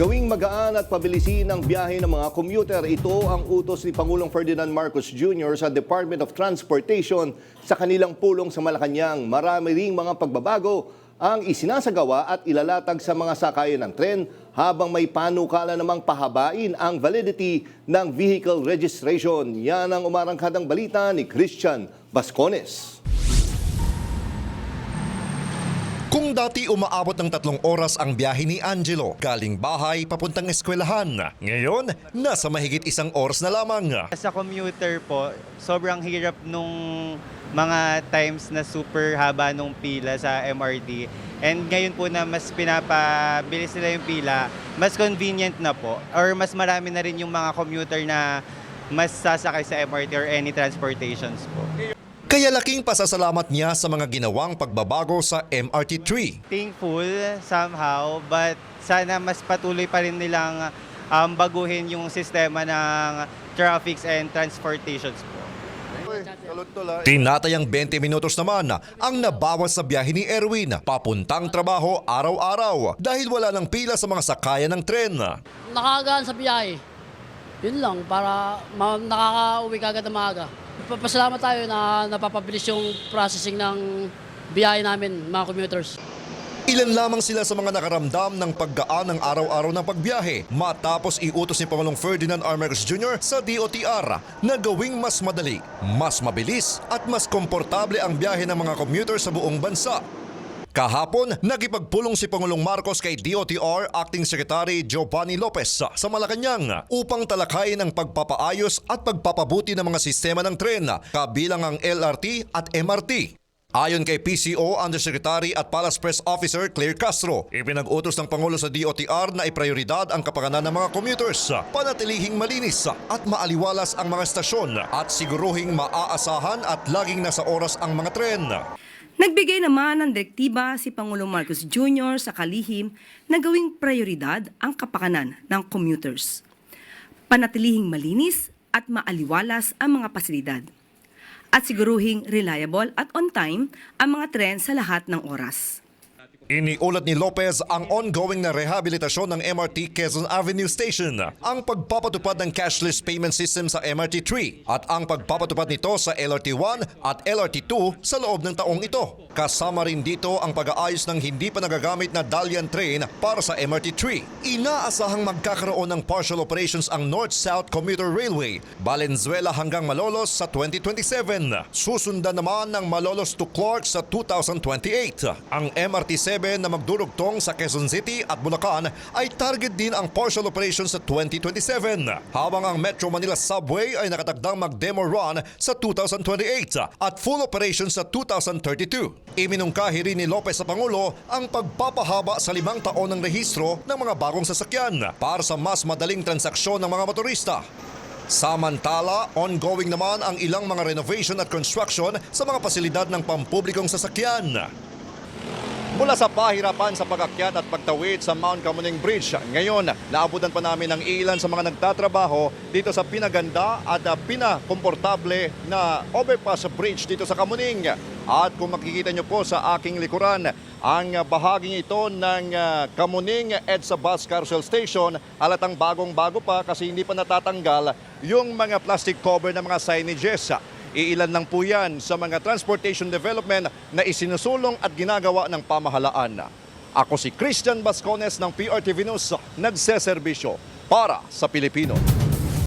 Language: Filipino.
Gawing magaan at pabilisin ang biyahe ng mga commuter. Ito ang utos ni Pangulong Ferdinand Marcos Jr. sa Department of Transportation sa kanilang pulong sa Malacanang. Marami ring mga pagbabago ang isinasagawa at ilalatag sa mga sakayan ng tren habang may panukala namang pahabain ang validity ng vehicle registration. Yan ang umarangkadang balita ni Christian Bascones. Kung dati umaabot ng 3 oras ang biyahe ni Angelo galing bahay papuntang eskwelahan, ngayon nasa mahigit 1 oras na lamang. Sa commuter po, sobrang hirap nung mga times na super haba nung pila sa MRT. And ngayon po na mas pinapabilis nila yung pila, mas convenient na po. Or mas marami na rin yung mga commuter na mas sasakay sa MRT or any transportations po. Kaya laking pasasalamat niya sa mga ginawang pagbabago sa MRT3. Thankful somehow, but sana mas patuloy pa rin nilang baguhin yung sistema ng traffics and transportations po. Tinatayang 20 minutos naman ang nabawas sa biyahe ni Erwin papuntang trabaho araw-araw dahil wala ng pila sa mga sakayan ng tren. Nakagaan sa biyahe. Yun lang, para nakaka-uwi kagad na maaga. Pasalamat tayo na napapabilis yung processing ng biyahe namin, mga commuters. Ilan lamang sila sa mga nakaramdam ng paggaan ng araw-araw ng pagbiyahe matapos iutos ni Pangulong Ferdinand R. Marcos Jr. sa DOTR na gawing mas madali, mas mabilis at mas komportable ang biyahe ng mga commuters sa buong bansa. Kahapon, nakipagpulong si Pangulong Marcos kay DOTR Acting Secretary Giovanni Lopez sa Malacanang upang talakayin ang pagpapaayos at pagpapabuti ng mga sistema ng tren kabilang ang LRT at MRT. Ayon kay PCO Undersecretary at Palace Press Officer Claire Castro, ipinag-utos ng Pangulo sa DOTR na iprioridad ang kapakanan ng mga commuters, panatilihing malinis at maaliwalas ang mga estasyon at siguruhing maaasahan at laging nasa oras ang mga tren. Nagbigay naman ng direktiba si Pangulong Marcos Jr. sa kalihim na gawing prioridad ang kapakanan ng commuters. Panatilihing malinis at maaliwalas ang mga pasilidad. At siguruhing reliable at on time ang mga tren sa lahat ng oras. Iniulat ni Lopez ang ongoing na rehabilitasyon ng MRT Quezon Avenue Station, ang pagpapatupad ng cashless payment system sa MRT3 at ang pagpapatupad nito sa LRT1 at LRT2 sa loob ng taong ito. Kasama rin dito ang pag-aayos ng hindi pa nagagamit na Dalian train para sa MRT3. Inaasahang magkakaroon ng partial operations ang North-South Commuter Railway, Valenzuela hanggang Malolos sa 2027. Susundan naman ng Malolos to Clark sa 2028. Ang MRT7 na magdurugtong sa Quezon City at Bulacan ay target din ang partial operations sa 2027, habang ang Metro Manila Subway ay nakatakdang mag-demo run sa 2028 at full operations sa 2032. Iminungkahi rin ni Lopez sa Pangulo ang pagpapahaba sa 5 taon ng rehistro ng mga bagong sasakyan para sa mas madaling transaksyon ng mga motorista. Samantala, ongoing naman ang ilang mga renovation at construction sa mga pasilidad ng pampublikong sasakyan. Mula sa pahirapan sa pag-akyat at pagtawid sa Mount Kamuning Bridge, ngayon naabutan pa namin ang ilan sa mga nagtatrabaho dito sa pinaganda at pinakomportable na overpass bridge dito sa Kamuning. At kung makikita nyo po sa aking likuran, ang bahaging ito ng Kamuning EDSA Bus Carousel Station, halatang bagong-bago pa kasi hindi pa natatanggal yung mga plastic cover ng mga signages. Iilan lang po yan sa mga transportation development na isinusulong at ginagawa ng pamahalaan. Ako si Christian Bascones ng PRTV News, nagseserbisyo para sa Pilipino.